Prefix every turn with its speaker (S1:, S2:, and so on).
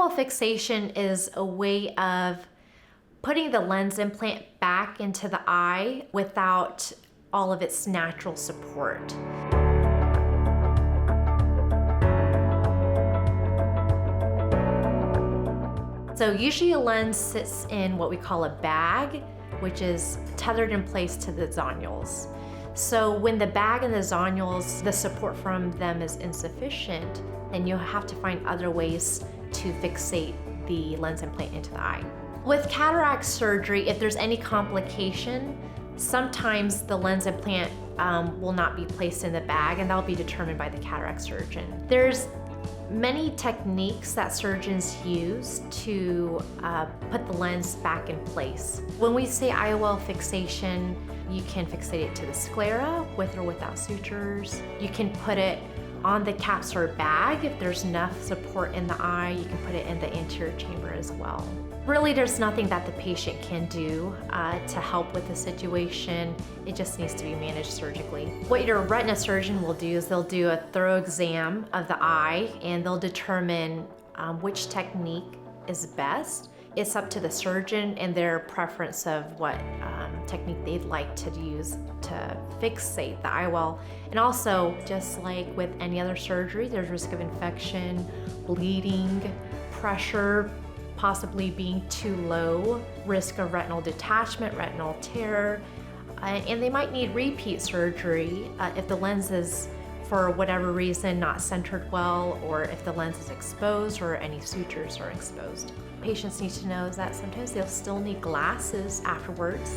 S1: IOL fixation is a way of putting the lens implant back into the eye without all of its natural support. So usually a lens sits in what we call a bag, which is tethered in place to the zonules. So when the bag and the zonules, the support from them is insufficient, then you'll have to find other ways to fixate the lens implant into the eye. With cataract surgery, if there's any complication, sometimes the lens implant will not be placed in the bag, and that'll be determined by the cataract surgeon. There's many techniques that surgeons use to put the lens back in place. When we say IOL fixation, you can fixate it to the sclera with or without sutures. You can put it on the capsular bag. If there's enough support in the eye, you can put it in the anterior chamber as well. Really, there's nothing that the patient can do to help with the situation. It just needs to be managed surgically. What your retina surgeon will do is they'll do a thorough exam of the eye, and they'll determine which technique is best. It's up to the surgeon and their preference of what technique they'd like to use to fixate the IOL. And also, just like with any other surgery, there's risk of infection, bleeding, pressure possibly being too low, risk of retinal detachment, retinal tear, and they might need repeat surgery if the lens is, for whatever reason, not centered well, or if the lens is exposed or any sutures are exposed. Patients need to know that sometimes they'll still need glasses afterwards.